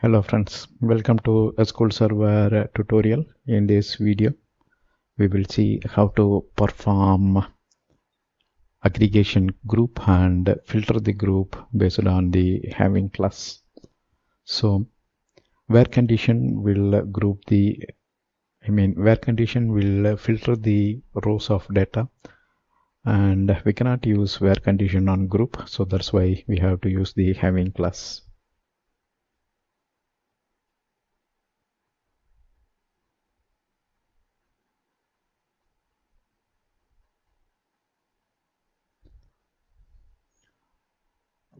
Hello friends, welcome to SQL Server tutorial. In this video, we will see how to perform aggregation group and filter the group based on the having class. So, where condition will filter the rows of data, and we cannot use where condition on group, so that's why we have to use the having class.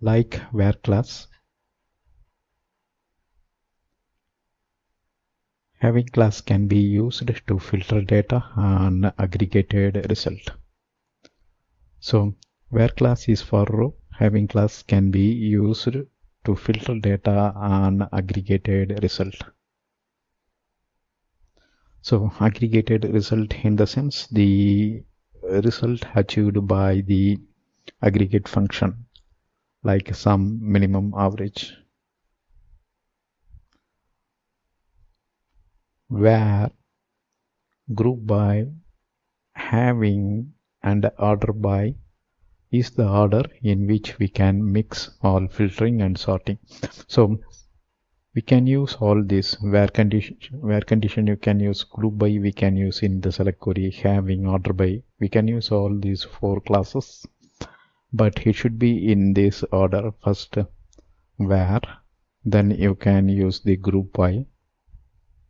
Like where class, having class can be used to filter data on aggregated result. So where class is for row, having class can be used to filter data on aggregated result. So aggregated result in the sense the result achieved by the aggregate function, like sum, minimum, average. Where group by, having, and order by is the order in which we can mix all filtering and sorting. So we can use all this where condition you can use, group by we can use in the select query, having, order by, we can use all these four classes, but it should be in this order. First where, then you can use the group by,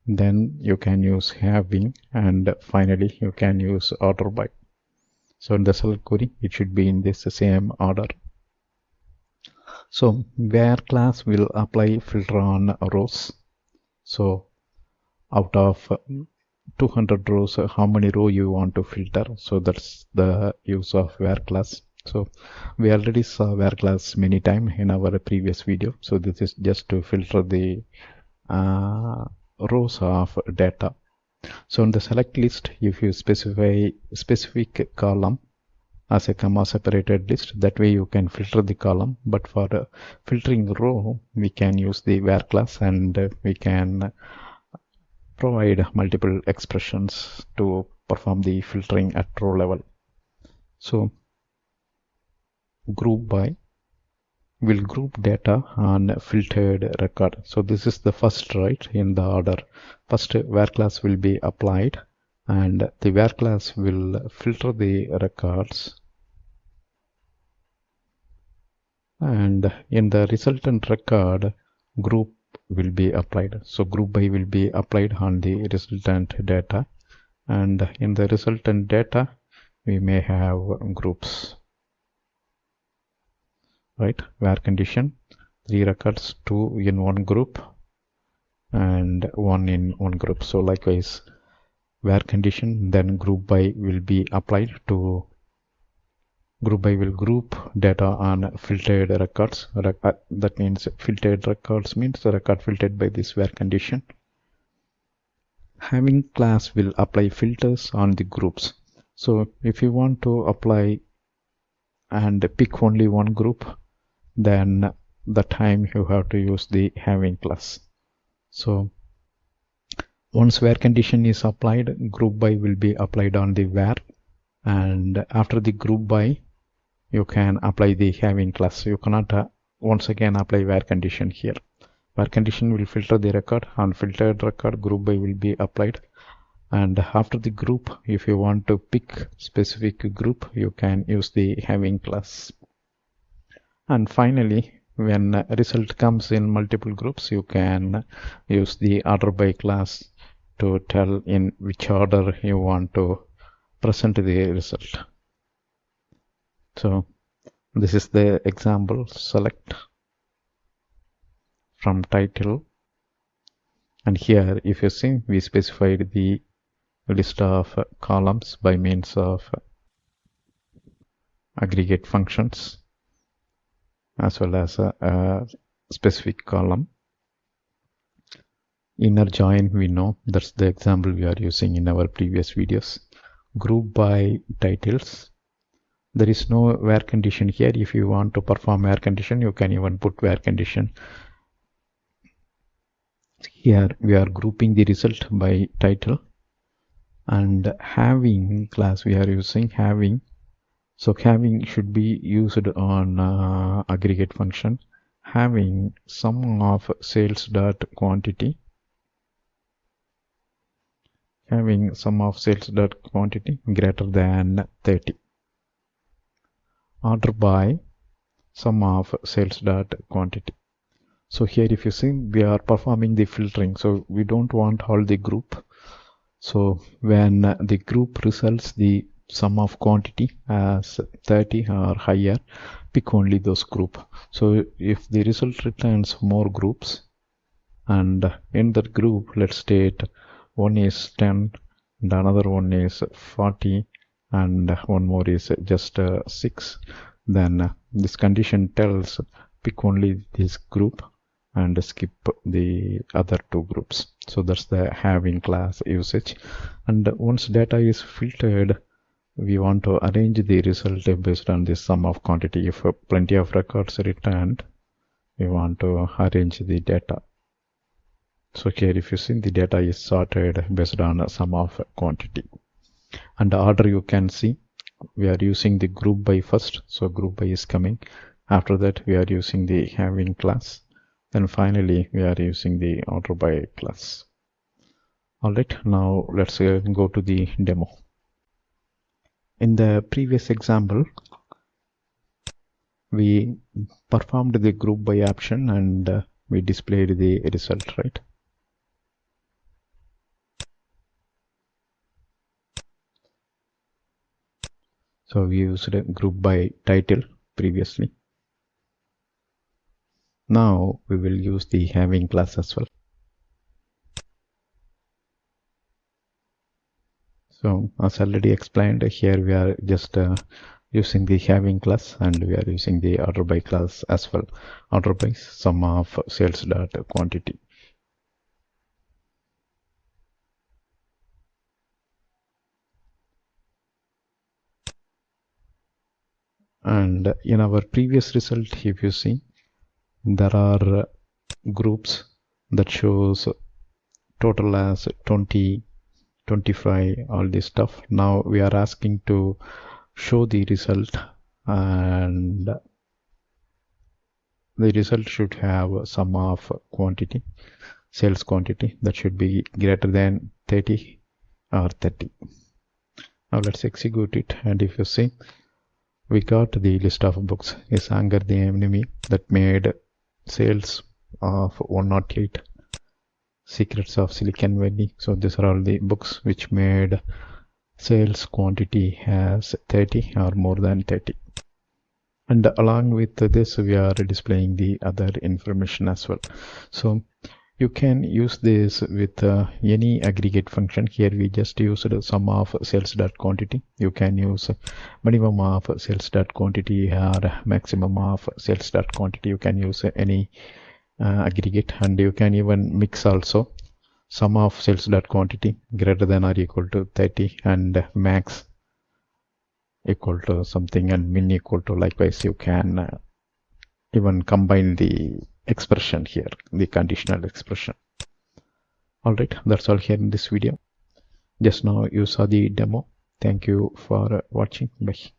then you can use having, and finally you can use order by. So in the select query it should be in this same order. So where class will apply filter on rows. So out of 200 rows, how many row you want to filter? So that's the use of where class. So we already saw where class many times in our previous video. So this is just to filter the rows of data. So in the select list, if you specify specific column as a comma separated list, that way you can filter the column. But for filtering row, we can use the where class, and we can provide multiple expressions to perform the filtering at row level. So group by will group data on filtered record. So this is the first, right, in the order. First where class will be applied, and the where class will filter the records, and in the resultant record group will be applied. So group by will be applied on the resultant data, and in the resultant data we may have groups, right? Where condition, 3 records, 2 in one group and 1 in one group. So likewise where condition, then group by will be applied to, group by will group data on filtered records. That means filtered records means the record filtered by this where condition. Having class will apply filters on the groups. So if you want to apply and pick only one group, then the time you have to use the having class. So once where condition is applied, group by will be applied on the where, and after the group by you can apply the having class. You cannot once again apply where condition here. Where condition will filter the record, on filtered record group by will be applied, and after the group, if you want to pick specific group, you can use the having class. And finally, when result comes in multiple groups, you can use the order by class to tell in which order you want to present the result. So this is the example. Select from title, and here if you see we specified the list of columns by means of aggregate functions as well as a specific column. Inner join, we know that's the example we are using in our previous videos. Group by titles, there is no where condition here. If you want to perform where condition, you can even put where condition. Here we are grouping the result by title, and having class we are using having. So having should be used on aggregate function. Having sum of sales dot quantity, having sum of sales dot quantity greater than 30. Order by sum of sales dot quantity. So here if you see we are performing the filtering, so we don't want all the group. So when the group results the sum of quantity as 30 or higher, pick only those group. So if the result returns more groups, and in that group let's state one is 10 and another one is 40 and one more is just 6, then this condition tells pick only this group and skip the other two groups. So that's the having class usage. And once data is filtered, we want to arrange the result based on the sum of quantity. If plenty of records returned, we want to arrange the data. So here if you see the data is sorted based on a sum of quantity. And the order you can see, we are using the group by first, so group by is coming. After that we are using the having class. Then finally we are using the order by class. Alright, now let's go to the demo. In the previous example, we performed the group by option and we displayed the result, right? So we used a group by title previously. Now we will use the having class as well. So as already explained, here we are just using the having class and we are using the order by class as well. Order by sum of sales dot quantity. And in our previous result, if you see, there are groups that shows total as 20, 25, all this stuff. Now we are asking to show the result, and the result should have sum of quantity, sales quantity, that should be greater than 30 or 30. Now let's execute it, and if you see, we got the list of books. Is Anger the Enemy, that made sales of 108, Secrets of Silicon Valley. So these are all the books which made sales quantity as 30 or more than 30. And along with this, we are displaying the other information as well. So you can use this with any aggregate function. Here we just used sum of sales dot quantity. You can use minimum of sales dot quantity or maximum of sales dot quantity. You can use any aggregate, and you can even mix also. Sum of sales dot quantity greater than or equal to 30 and max equal to something and min equal to, likewise you can even combine the expression here, the conditional expression. Alright, that's all here in this video. Just now you saw the demo. Thank you for watching. Bye.